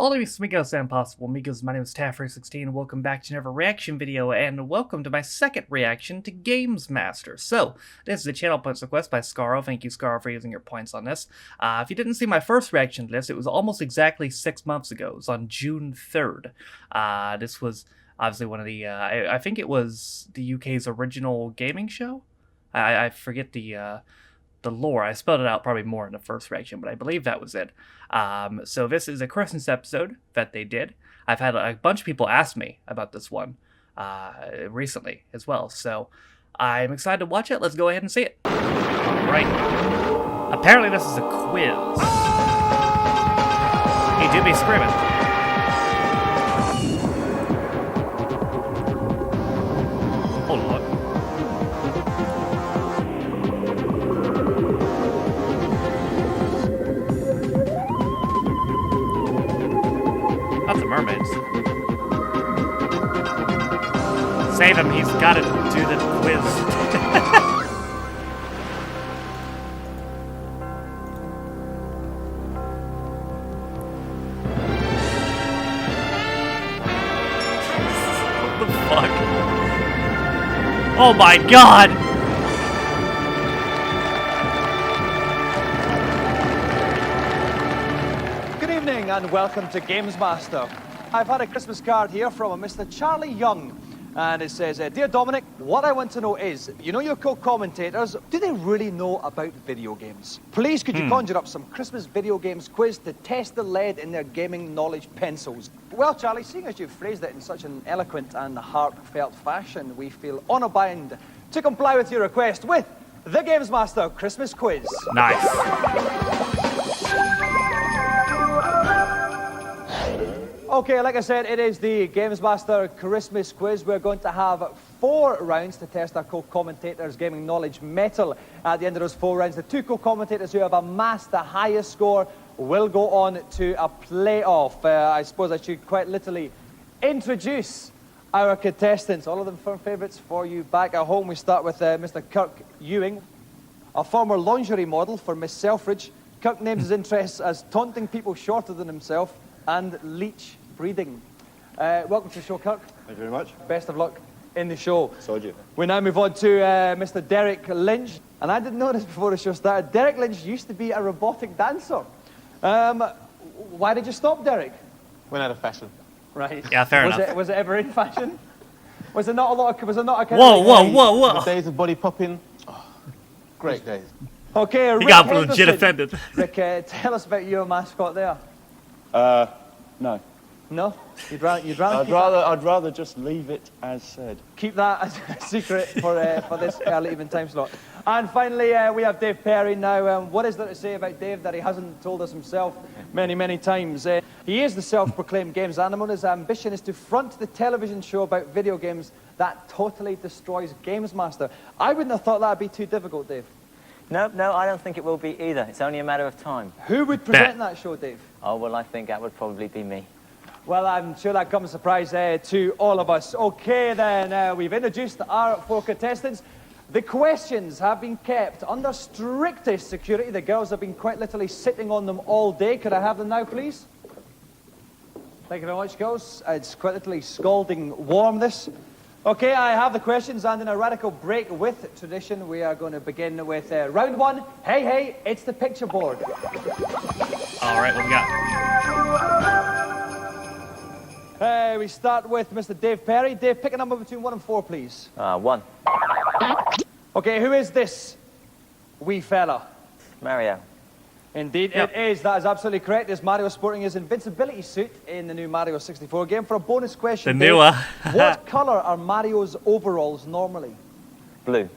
Hola mis amigos and possible amigos, my name is Taffer16 and welcome back to another reaction video and welcome to my second reaction to GamesMaster. So, this is a channel points request by Scaro. Thank you Scaro for using your points on this. If you didn't see my first reaction to this, it was almost exactly 6 months ago. It was on June 3rd. This was obviously one of the, I think it was the UK's original gaming show? I forget the lore. I spelled it out probably more in the first reaction, but I believe that was it. So this is a Christmas episode that they did. I've had a bunch of people ask me about this one recently as well, so I'm excited to watch it. Let's go ahead and see it. All right. Apparently this is a quiz. He do be screaming. Oh, Lord. Not the mermaids. Save him, he's gotta do the quiz. What the fuck? Oh my god! Good evening and welcome to GamesMaster. I've had a Christmas card here from a Mr. Charlie Young, and it says, Dear Dominic, what I want to know is, you know your co-commentators, do they really know about video games? Please could you conjure up some Christmas video games quiz to test the lead in their gaming knowledge pencils? Well, Charlie, seeing as you've phrased it in such an eloquent and heartfelt fashion, we feel honour bound to comply with your request with the GamesMaster Christmas Quiz. Nice. Okay, like I said, it is the GamesMaster Christmas Quiz. We're going to have 4 rounds to test our co-commentators' gaming knowledge metal. At the end of those 4 rounds, the 2 co-commentators who have amassed the highest score will go on to a playoff. I suppose I should quite literally introduce our contestants. All of them firm favourites for you back at home. We start with Mr. Kirk Ewing, a former lingerie model for Miss Selfridge. Kirk names his interests as taunting people shorter than himself and leech breeding. Welcome to the show, Kirk. Thank you very much. Best of luck in the show. So do you. We now move on to Mr. Derek Lynch. And I didn't know this before the show started. Derek Lynch used to be a robotic dancer. Why did you stop, Derek? Went out of fashion. Right. Yeah, fair enough. Was it ever in fashion? Was there not a lot of... Was there not a kind Whoa, of... whoa, whoa, The whoa. days of body popping. Oh, great days. Okay, He Rick got legit Henderson. offended. Rick, tell us about your mascot there. No. No? You'd rather I'd rather just leave it as said. keep that as a secret for this early evening time slot. And finally, we have Dave Perry now. What is there to say about Dave that he hasn't told us himself many, many times? He is the self-proclaimed games animal. His ambition is to front the television show about video games that totally destroys GamesMaster. I wouldn't have thought that would be too difficult, Dave. No, I don't think it will be either. It's only a matter of time. Who would present that show, Dave? Oh, well, I think that would probably be me. Well, I'm sure that comes as a surprise to all of us. Okay, then, we've introduced our 4 contestants. The questions have been kept under strictest security. The girls have been quite literally sitting on them all day. Could I have them now, please? Thank you very much, girls. It's quite literally scalding warm, this. Okay, I have the questions, and in a radical break with tradition, we are going to begin with round 1. Hey, hey, it's the picture board. All right, what we got? We start with Mr. Dave Perry. Dave, pick a number between 1 and 4, please. 1. Okay, who is this wee fella? Mario. Indeed, Yep. it is. That is absolutely correct. Is Mario sporting his invincibility suit in the new Mario 64 game? For a bonus question, The Dave, newer. what colour are Mario's overalls normally? Blue.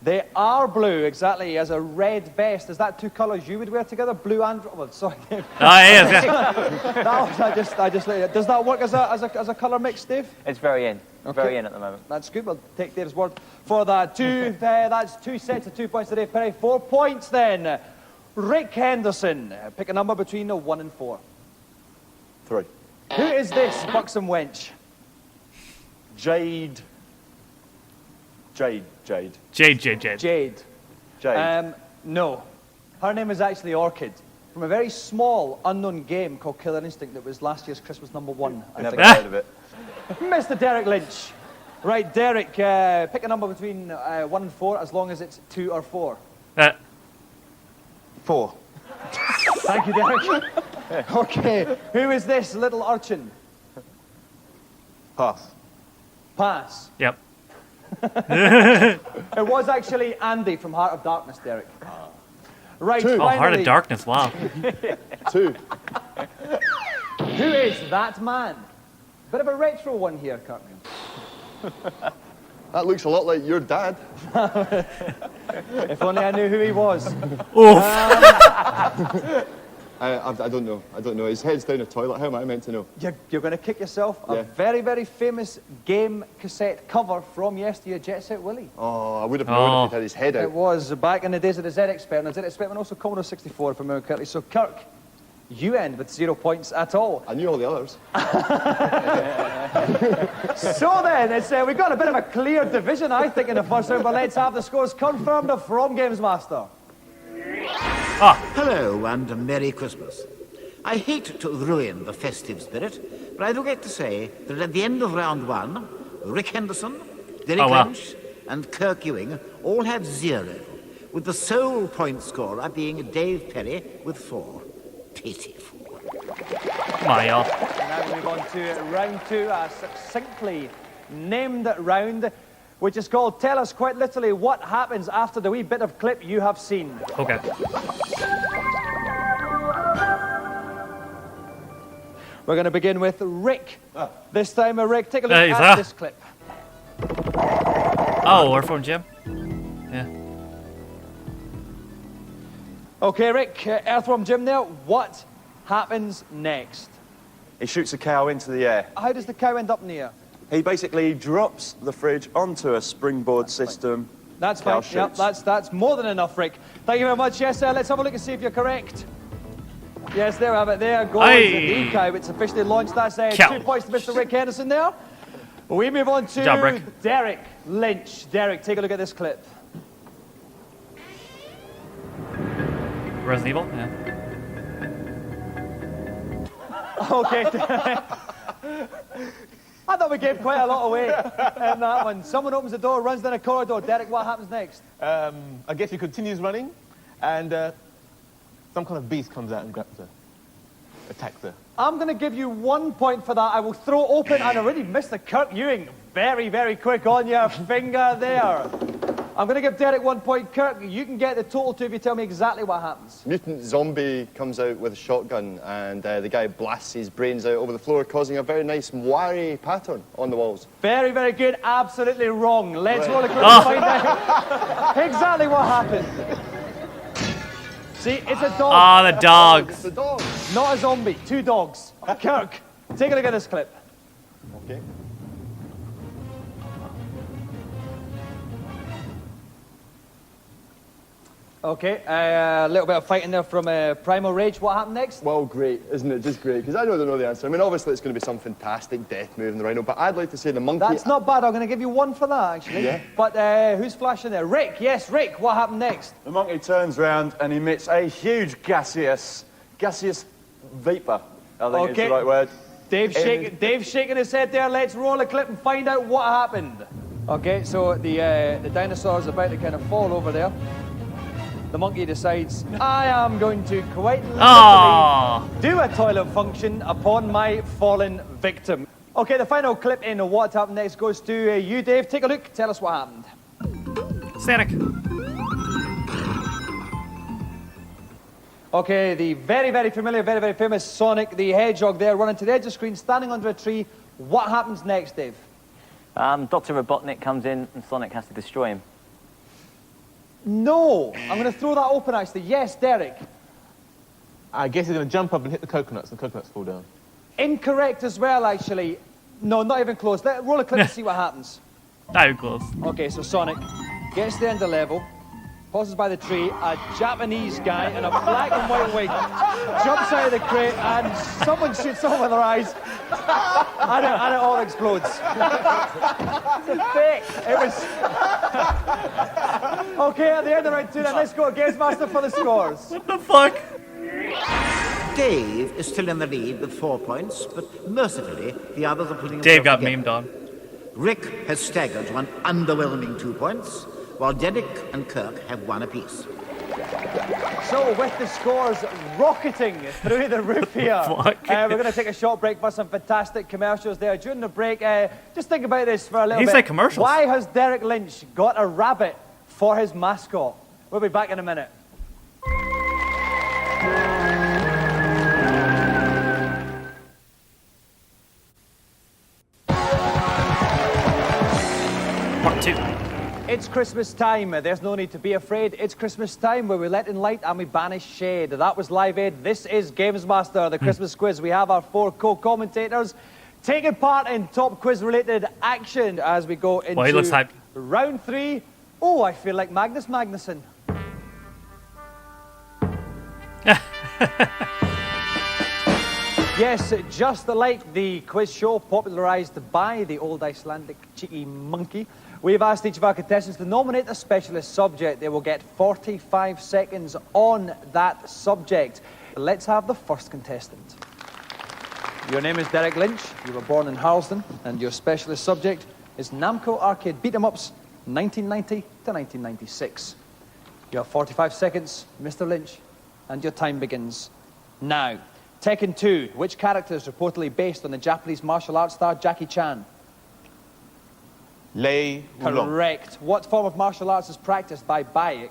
They are blue, exactly. He has a red vest. Is that 2 colours you would wear together? Blue and... Well, sorry, Dave. Oh, he is, yeah. That was, I just does that work as a colour mix, Dave? It's very in. Okay. Very in at the moment. That's good. We'll take Dave's word for that. That's 2 sets of 2 points to Dave Perry. 4 points then. Rick Henderson. Pick a number between 1 and 4. 3. Who is this buxom wench? Jade. Jade. Jade. No. Her name is actually Orchid. from a very small, unknown game called Killer Instinct that was last year's Christmas #1. I Never think. heard of it. Mr. Derek Lynch. Right, Derek, pick a number between 1 and 4, as long as it's 2 or 4. 4. Thank you, Derek. Okay, who is this little urchin? Pass. Pass. Yep. It was actually Andy from Heart of Darkness, Derek. Right, 2. Oh, Heart finally, of Darkness, wow. 2. who is that man? Bit of a retro one here, Kirk. That looks a lot like your dad. If only I knew who he was. Oof. I don't know. I don't know. His head's down the toilet. How am I meant to know? You're going to kick yourself. Yeah. A very, very famous game cassette cover from yesteryear, Jet Set Willy. Oh, I would have known if he'd had his head It out. was back in the days of the ZX and the ZX and also Commodore 64, if I remember correctly. So, Kirk, you end with 0 points at all. I knew all the others. So then, we've got a bit of a clear division, I think, in the first round, but let's have the scores confirmed from GamesMaster. Hello and a Merry Christmas. I hate to ruin the festive spirit, but I do get to say that at the end of round 1, Rick Henderson, Derek Lynch, and Kirk Ewing all have 0, with the sole point scorer being Dave Perry with 4. Pitiful. Come on, y'all. Now we move on to round 2, a succinctly named round, which is called Tell Us Quite Literally What Happens After the Wee Bit of Clip You Have Seen. Okay. We're going to begin with Rick. This time, Rick, take a look at this clip. Oh, we're from Jim? Yeah. Okay, Rick, Earthworm Jim there. What happens next? He shoots a cow into the air. How does the cow end up in the air? He basically drops the fridge onto a springboard system. That's Cow fine. Yep, shoots. that's more than enough, Rick. Thank you very much. Yes, let's have a look and see if you're correct. Yes, there we have it. There goes the cow. It's officially launched. That's 2 points to Mr. Rick Henderson there. We move on to job, Rick. Derek Lynch. Derek, take a look at this clip. Resident Evil? Yeah. Okay. I thought we gave quite a lot away in that one. Someone opens the door, runs down a corridor. Derek, what happens next? I guess he continues running, and some kind of beast comes out and grabs her, attacks her. I'm going to give you 1 point for that. I will throw open, and already Mr. Kirk Ewing. Very, very quick on your finger there. I'm going to give Derek 1 point. Kirk, you can get the total 2 if you tell me exactly what happens. Mutant zombie comes out with a shotgun, and the guy blasts his brains out over the floor, causing a very nice wiry pattern on the walls. Very, very good. Absolutely wrong. Let's roll a clip and find out exactly what happened. See, it's a dog. Ah, the dogs. It's the dog. Not a zombie. 2 dogs. Kirk, take a look at this clip. Okay. Okay, a little bit of fighting there from Primal Rage. What happened next? Well, great, isn't it? Just great, because I don't know the answer. I mean, obviously it's going to be some fantastic death move in the rhino, but I'd like to say the monkey... That's not bad. I'm going to give you 1 for that, actually. Yeah. But who's flashing there? Rick. Yes, Rick. What happened next? The monkey turns round and emits a huge gaseous vapor, I think is the right word. Dave's shaking his head there. Let's roll a clip and find out what happened. Okay, so the dinosaur's about to kind of fall over there. The monkey decides, I am going to quite literally do a toilet function upon my fallen victim. Okay, the final clip in What Happened Next goes to you, Dave. Take a look. Tell us what happened. Sonic. Okay, the very, very familiar, very, very famous Sonic the Hedgehog there running to the edge of the screen, standing under a tree. What happens next, Dave? Dr. Robotnik comes in and Sonic has to destroy him. No. I'm going to throw that open, actually. Yes, Derek. I guess he's going to jump up and hit the coconuts, and the coconuts fall down. Incorrect as well, actually. No, not even close. Roll a clip to see what happens. Not even close. Okay, so Sonic gets to the end of the level, pauses by the tree, a Japanese guy in a black and white wig jumps out of the crate and someone shoots someone in their eyes and it all explodes. It was... Okay, at the end of round 2, then let's go to GamesMaster for the scores. What the fuck? Dave is still in the lead with 4 points, but mercifully, the others are putting Dave got together. memed on. Rick has staggered to an underwhelming 2 points, while Derek and Kirk have 1 apiece. So, with the scores rocketing through the roof here, Fuck. we're going to take a short break for some fantastic commercials there. During the break, just think about this for a little He bit. said commercials. Why has Derek Lynch got a rabbit for his mascot? We'll be back in a minute. Part 2. It's Christmas time. There's no need to be afraid. It's Christmas time where we let in light and we banish shade. That was Live Aid. This is GamesMaster, the Christmas quiz. We have our 4 co-commentators taking part in top quiz-related action as we go into He looks hyped. round 3. Oh, I feel like Magnus Magnusson. Yes, just like the quiz show popularised by the old Icelandic cheeky monkey, we've asked each of our contestants to nominate a specialist subject. They will get 45 seconds on that subject. Let's have the first contestant. Your name is Derek Lynch. You were born in Harlesden, and your specialist subject is Namco Arcade Beat-em-Ups 1990 to 1996. You have 45 seconds, Mr. Lynch, and your time begins now. Tekken 2, which character is reportedly based on the Japanese martial arts star Jackie Chan? Lei Wulong. Correct. What form of martial arts is practiced by Bayek?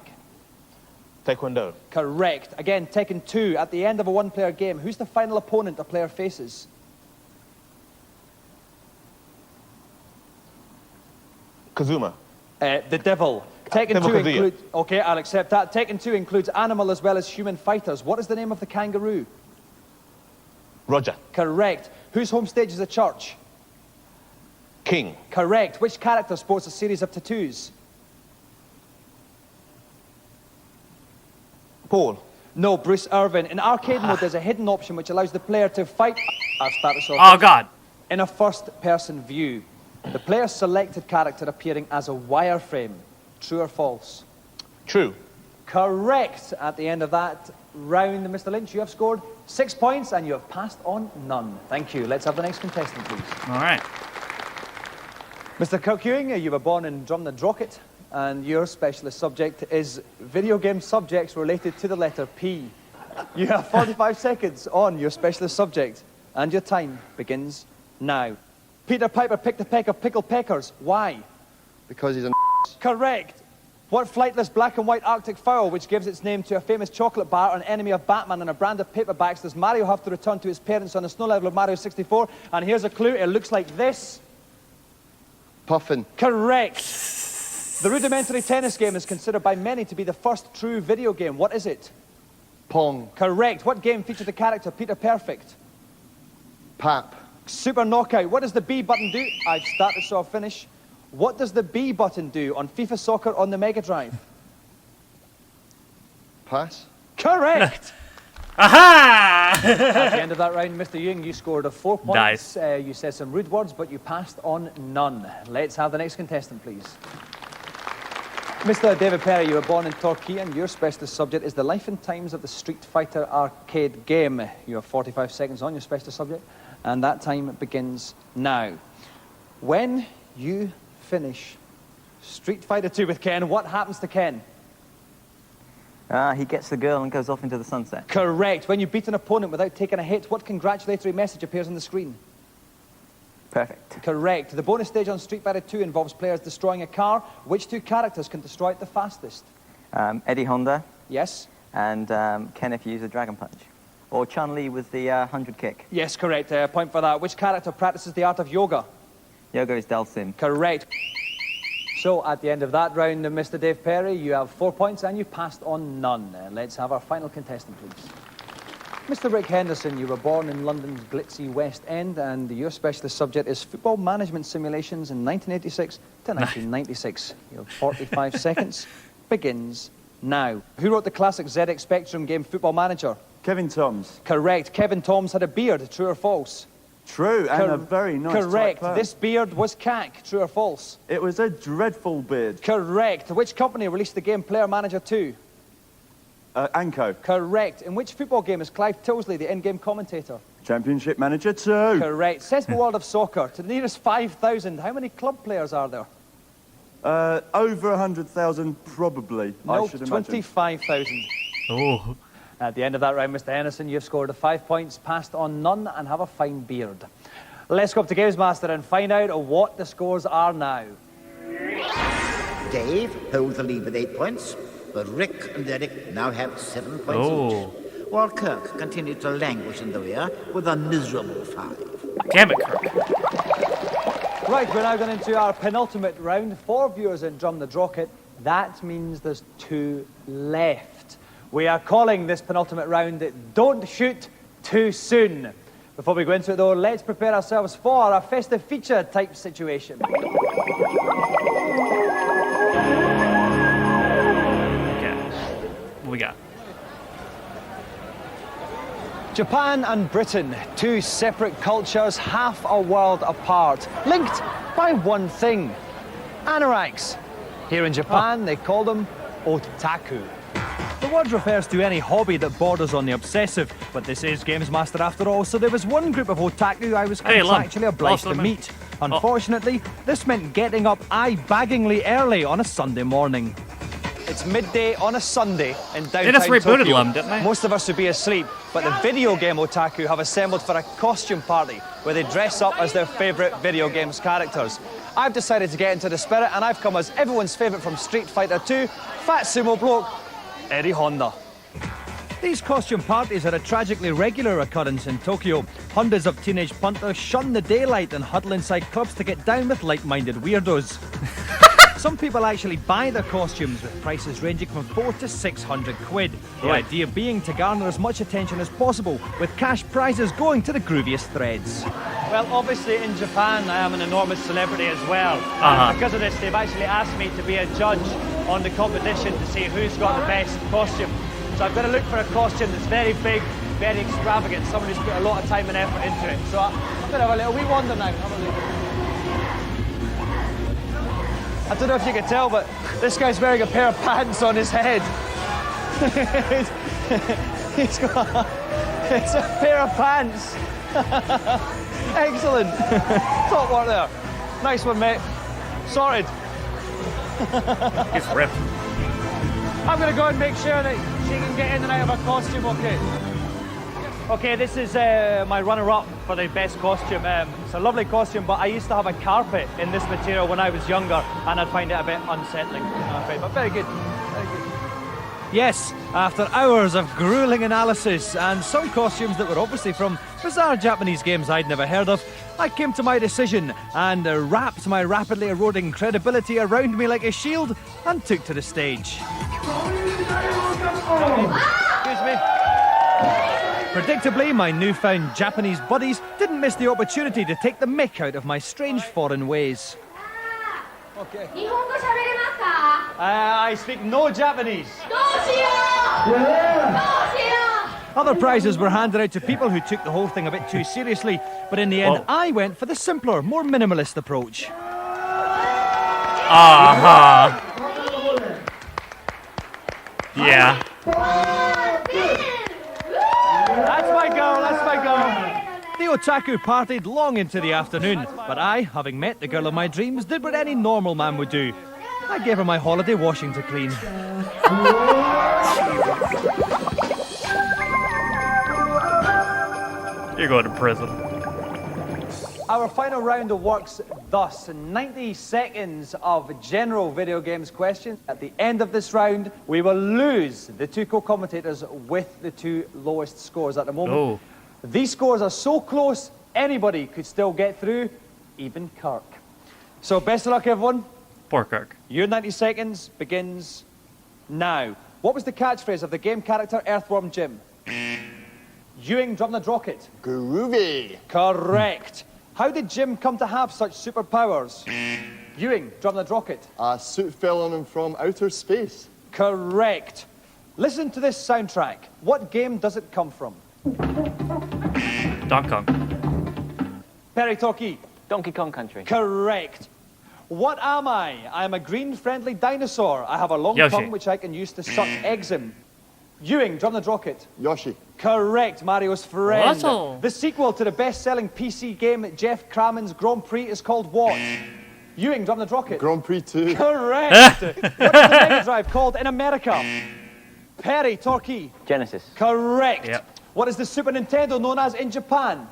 Taekwondo. Correct. Again, Tekken 2, at the end of a one-player game, who's the final opponent a player faces? Kazuma. The Devil. Tekken Devil 2 Kazuya. includes... Okay, I'll accept that. Tekken 2 includes animal as well as human fighters. What is the name of the kangaroo? Roger. Correct. Whose home stage is a church? King. Correct. Which character sports a series of tattoos? Paul. No, Bruce Irvin. In arcade mode, there's a hidden option which allows the player to fight... I'll start this off. Oh, God. In a first-person view. The player's selected character appearing as a wireframe. True or false? True. Correct. At the end of that round, Mr. Lynch, you have scored 6 points and you have passed on none. Thank you. Let's have the next contestant, please. All right. Mr. Kirk Ewing, you were born in Drumnadrocket, and your specialist subject is video game subjects related to the letter P. You have 45 seconds on your specialist subject, and your time begins now. Peter Piper picked a peck of pickled peckers. Why? Because he's a Correct. What flightless black and white Arctic fowl, which gives its name to a famous chocolate bar, an enemy of Batman, and a brand of paperbacks, does Mario have to return to his parents on the snow level of Mario 64? And here's a clue. It looks like this. Puffin. Correct. The rudimentary tennis game is considered by many to be the first true video game. What is it? Pong. Correct. What game featured the character Peter Perfect? Pap. Super Knockout. What does the B button do? I've started, so I'll finish. What does the B button do on FIFA Soccer on the Mega Drive? Pass. Correct. Aha! At the end of that round, Mr. Ewing, you scored a 4 points. Nice. You said some rude words, but you passed on none. Let's have the next contestant, please. Mr. David Perry, you were born in Torquay, and your specialist subject is the life and times of the Street Fighter arcade game. You have 45 seconds on your specialist subject, and that time begins now. When you finish Street Fighter 2 with Ken, what happens to Ken? He gets the girl and goes off into the sunset. Correct. When you beat an opponent without taking a hit, what congratulatory message appears on the screen? Perfect. Correct. The bonus stage on Street Fighter 2 involves players destroying a car. Which 2 characters can destroy it the fastest? Eddie Honda Yes? and Ken if you use a Dragon Punch. Or Chun-Li with the 100 kick. Yes, correct. Point for that. Which character practices the art of yoga? Yoga is Dalsim. Correct. So, at the end of that round, Mr. Dave Perry, you have 4 points and you passed on none. Let's have our final contestant, please. Mr. Rick Henderson, you were born in London's glitzy West End, and your specialist subject is football management simulations in 1986 to 1996. Your 45 seconds begins now. Who wrote the classic ZX Spectrum game Football Manager? Kevin Toms. Correct. Kevin Toms had a beard. True or false? True, and a very nice Correct. tight perm. This beard was cack. True or false? It was a dreadful beard. Correct. Which company released the game Player Manager 2? Anko. Correct. In which football game is Clive Tilsley the in-game commentator? Championship Manager 2. Correct. Sensible world of soccer. To the nearest 5,000, how many club players are there? Over 100,000, probably, No, I should imagine. 25,000. Oh. At the end of that round, Mr. Henderson, you've scored 5 points, passed on none, and have a fine beard. Let's go up to GamesMaster and find out what the scores are now. Dave holds the lead with 8 points, but Rick and Derek now have 7 points each, while Kirk continues to languish in the rear with a miserable 5. Damn it, Kirk. Right, we're now going into our penultimate round. 4 viewers in Drum the Drocket. That means there's 2 left. We are calling this penultimate round Don't Shoot Too Soon. Before we go into it, though, let's prepare ourselves for a festive feature type situation. Okay. What we got? Japan and Britain, 2 separate cultures, half a world apart, linked by one thing: anoraks. Here in Japan, they call them otaku. The word refers to any hobby that borders on the obsessive, but this is GamesMaster after all, so there was one group of otaku I was contractually obliged to meet. Unfortunately, this meant getting up eye-baggingly early on a Sunday morning. It's midday on a Sunday in downtown They just rebooted Tokyo. them, didn't they? Most of us would be asleep, but the video game otaku have assembled for a costume party where they dress up as their favourite video games characters. I've decided to get into the spirit, and I've come as everyone's favourite from Street Fighter 2, Fat Sumo Bloke, Eddie Honda. These costume parties are a tragically regular occurrence in Tokyo. Hundreds of teenage punters shun the daylight and huddle inside clubs to get down with like-minded weirdos. Some people actually buy their costumes, with prices ranging from 400 to 600 quid. The idea being to garner as much attention as possible, with cash prizes going to the grooviest threads. Well, obviously in Japan I am an enormous celebrity as well. And because of this, they've actually asked me to be a judge on the competition to see who's got the best costume. So I've got to look for a costume that's very big, very extravagant, someone who's put a lot of time and effort into it. So I'm going to have a little wee wander now. Have a look. I don't know if you can tell, but this guy's wearing a pair of pants on his head. It's a pair of pants. Excellent. Top work there. Nice one, mate. Sorted. He's ripped. I'm going to go and make sure that she can get in and out of her costume, okay? Okay, this is my runner-up for the best costume. It's a lovely costume, but I used to have a carpet in this material when I was younger, and I'd find it a bit unsettling, I'm afraid. But very good, very good. Yes, after hours of grueling analysis and some costumes that were obviously from bizarre Japanese games I'd never heard of, I came to my decision and wrapped my rapidly eroding credibility around me like a shield and took to the stage. Excuse me. Predictably, my newfound Japanese buddies didn't miss the opportunity to take the mick out of my strange foreign ways. Okay. I speak no Japanese. Other prizes were handed out to people who took the whole thing a bit too seriously, but in the end, I went for the simpler, more minimalist approach. Yeah. That's my girl, that's my girl. The otaku partied long into the afternoon, but I, having met the girl of my dreams, did what any normal man would do. I gave her my holiday washing to clean. You're going to prison. Our final round works thus: 90 seconds of general video games questions. At the end of this round, we will lose the 2 co-commentators with the 2 lowest scores at the moment. Oh. These scores are so close, anybody could still get through, even Kirk. So best of luck, everyone. Poor Kirk. Your 90 seconds begins now. What was the catchphrase of the game character Earthworm Jim? Ewing Drum the Drocket. Groovy. Correct. How did Jim come to have such superpowers? Ewing Drum the Drocket. A suit fell on him from outer space. Correct. Listen to this soundtrack. What game does it come from? Donkey Kong. Perry Torquay. Donkey Kong Country. Correct. What am I? I am a green friendly dinosaur. I have a long Yoshi. tongue which I can use to suck eggs in. Ewing, drum the draw kit. Yoshi. Correct, Mario's friend. Awesome. The sequel to the best-selling PC game Jeff Crammond's Grand Prix is called what? Ewing, drum the draw kit. Grand Prix 2. Correct. What is the Mega Drive called in America? Perry, Torquay. Genesis. Correct. Yep. What is the Super Nintendo known as in Japan?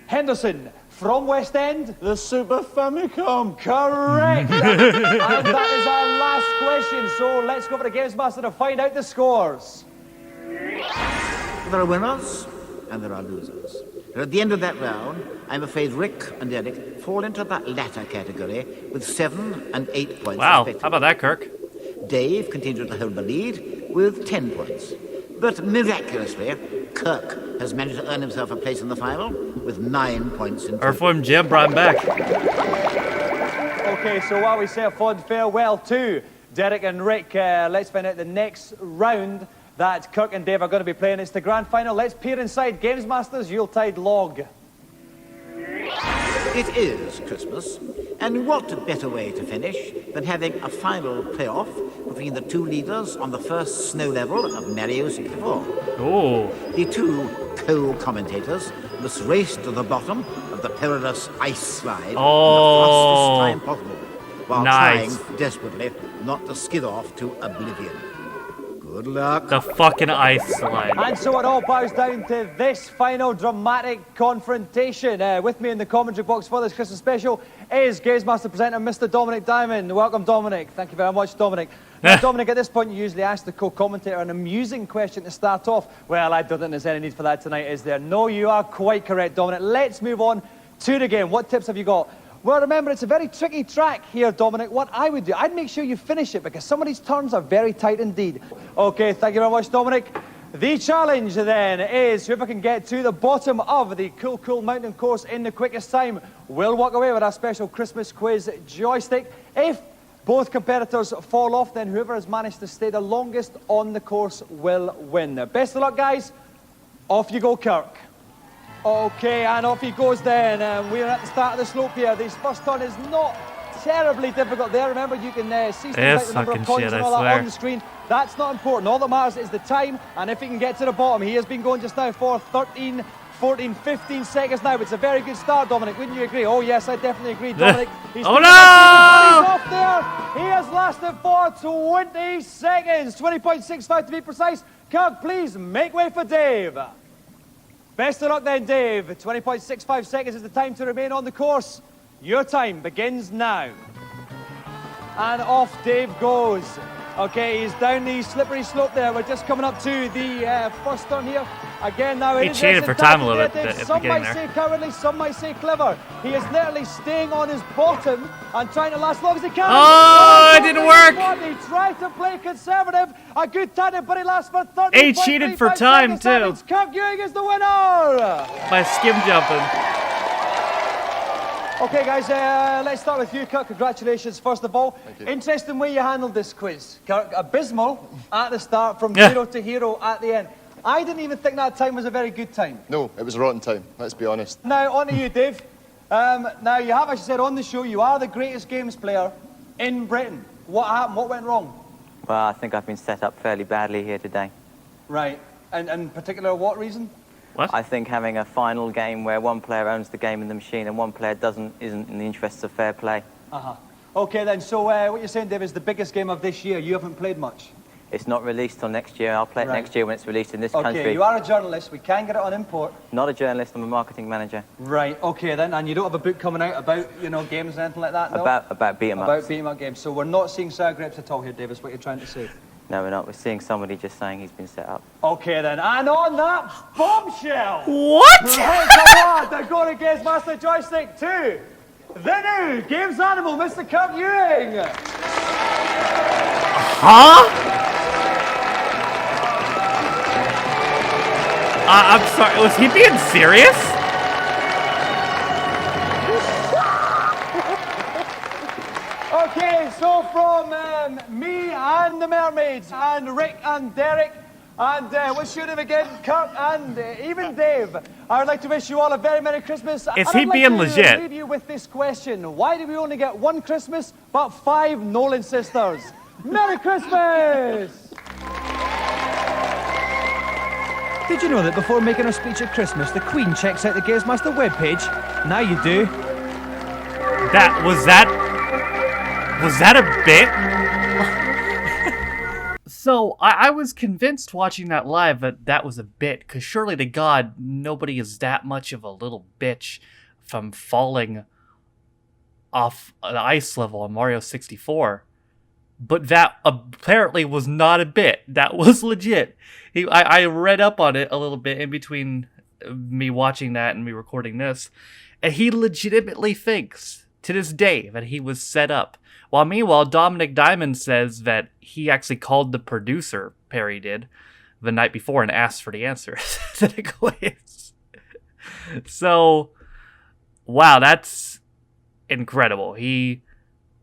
Henderson. From West End? The Super Famicom. Correct. And that is our last question. So let's go for the GamesMaster to find out the scores. There are winners and there are losers. And at the end of that round, I'm afraid Rick and Eric fall into that latter category with 7 and 8 points Wow, respectively. how about that, Kirk? Dave continued to hold the lead with 10 points. But miraculously, Kirk has managed to earn himself a place in the final with 9 points in total. Earthworm Jim brought him back. Okay, so while we say a fond farewell to Derek and Rick, let's find out the next round that Kirk and Dave are going to be playing. It's the grand final. Let's peer inside GamesMaster's Yuletide log. It is Christmas, and what better way to finish than having a final playoff between the two leaders on the first snow level of Mario 64. Oh, The two co-commentators must race to the bottom of the perilous ice slide in the fastest time possible, while nice. trying desperately not to skid off to oblivion. Good luck. the fucking ice slide. And so it all bows down to this final dramatic confrontation. With me in the commentary box for this Christmas special is GamesMaster presenter Mr. Dominic Diamond. Welcome, Dominic. Thank you very much, Dominic. Now, Dominic, at this point, you usually ask the co-commentator an amusing question to start off. Well, I don't think there's any need for that tonight, is there? No, you are quite correct, Dominic. Let's move on to the game. What tips have you got? Well, remember, it's a very tricky track here, Dominic. What I would do, I'd make sure you finish it because some of these turns are very tight indeed. Okay, thank you very much, Dominic. The challenge, then, is whoever can get to the bottom of the Cool Mountain course in the quickest time will walk away with our special Christmas quiz joystick. If both competitors fall off, then whoever has managed to stay the longest on the course will win. Now, best of luck, guys. Off you go, Kirk. Okay, and off he goes then. We're at the start of the slope here. This first turn is not terribly difficult there. Remember, you can see the number of points and all that on the screen. That's not important. All that matters is the time, and if he can get to the bottom. He has been going just now for 13, 14, 15 seconds now. It's a very good start, Dominic. Wouldn't you agree? Oh, yes, I definitely agree, Dominic. He's oh, no! Off there. He has lasted for 20 seconds. 20.65 to be precise. Kirk, please make way for Dave. Best of luck then, Dave. 20.65 seconds is the time to remain on the course. Your time begins now. And off Dave goes. Okay, he's down the slippery slope there. We're just coming up to the first turn here. Again, now it He is cheated for time a little bit at the Some beginning might there. say cowardly, some might say clever. He is literally staying on his bottom and trying to last as long as he can. Oh, it didn't work. He tried to play conservative. A good tandem, but he lasts for 30. He cheated for time, too. Kirk Ewing is the winner. By skim jumping. Okay, guys, let's start with you, Kirk. Congratulations, first of all. Thank you. Interesting way you handled this quiz, Kirk. Abysmal at the start, from Yeah. 0 to hero at the end. I didn't even think that time was a very good time. No, it was a rotten time, let's be honest. Now, on to you, Dave. Now, you have, as you said on the show, you are the greatest games player in Britain. What happened? What went wrong? Well, I think I've been set up fairly badly here today. Right. And in particular, what reason? What? I think having a final game where one player owns the game in the machine and one player doesn't isn't in the interests of fair play. Uh-huh. Okay, then, so what you're saying, Dave, is the biggest game of this year. You haven't played much. It's not released till next year. I'll play it Right. next year when it's released in this Okay, country. you are a journalist. We can get it on import. Not a journalist, I'm a marketing manager. Right, okay then. And you don't have a book coming out about, games or anything like that, no? About beat 'em About ups. beat-em-up games. So we're not seeing sour grapes at all here, Davis, what you're trying to say. No, we're not. We're seeing somebody just saying he's been set up. Okay then, and on that bombshell! What? Right, come on, they're going to GamesMaster Joystick 2. The new Games Animal, Mr. Kirk Ewing! Huh? I'm sorry, was he being serious? Okay, so from me and the Mermaids, and Rick and Derek, and what's your name again? Kirk and even Dave. I would like to wish you all a very Merry Christmas. Is And he I'd like being to legit? leave you with this question. Why do we only get one Christmas, but 5 Nolan sisters? Merry Christmas! Did you know that before making her speech at Christmas, the Queen checks out the GamesMaster webpage? Now you do. Was that a bit? So, I was convinced watching that live that was a bit, because surely to God, nobody is that much of a little bitch from falling off an ice level on Mario 64. But that apparently was not a bit. That was legit. I read up on it a little bit in between me watching that and me recording this, and he legitimately thinks to this day that he was set up. While meanwhile, Dominic Diamond says that he actually called the producer, Perry did, the night before and asked for the answer to the quiz. So, wow, that's incredible. He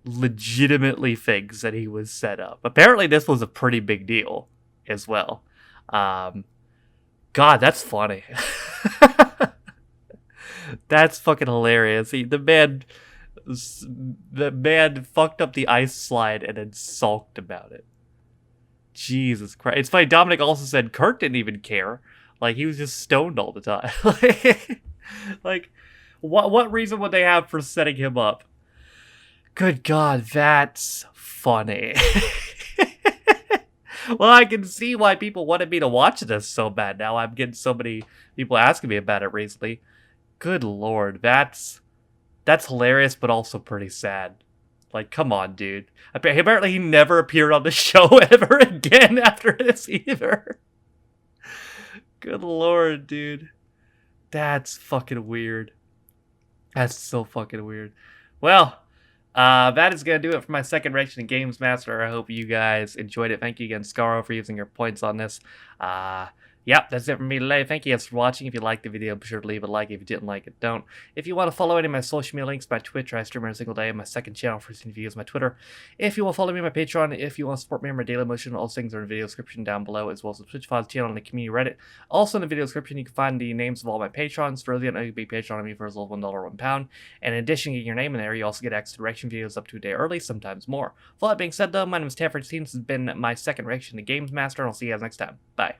legitimately thinks that he was set up. Apparently, this was a pretty big deal as well. God, that's funny. That's fucking hilarious. The man fucked up the ice slide and then sulked about it. Jesus Christ. It's funny, Dominic also said Kurt didn't even care. Like, he was just stoned all the time. Like, what reason would they have for setting him up? Good God, that's funny. Well, I can see why people wanted me to watch this so bad now. I'm getting so many people asking me about it recently. Good Lord, that's hilarious, but also pretty sad. Like, come on, dude. Apparently he never appeared on the show ever again after this either. Good Lord, dude. That's fucking weird. That's so fucking weird. Well, that is going to do it for my second reaction to GamesMaster. I hope you guys enjoyed it. Thank you again, Scaro, for using your points on this. Yep, that's it from me today. Thank you guys for watching. If you liked the video, be sure to leave a like. If you didn't like it, don't. If you want to follow any of my social media links, my Twitch, I stream every single day. My second channel for seeing videos, my Twitter. If you want to follow me on my Patreon, if you want to support me on my daily motion, all things are in the video description down below, as well as the Twitch files channel and the community Reddit. Also in the video description, you can find the names of all my patrons. For those you don't know, you can be Patreon on me for as little as $1 £1. And in addition to getting your name in there, you also get access to reaction videos up to a day early, sometimes more. With all that being said, though, my name is Taffer16. This has been my second reaction to GamesMaster, and I'll see you guys next time. Bye.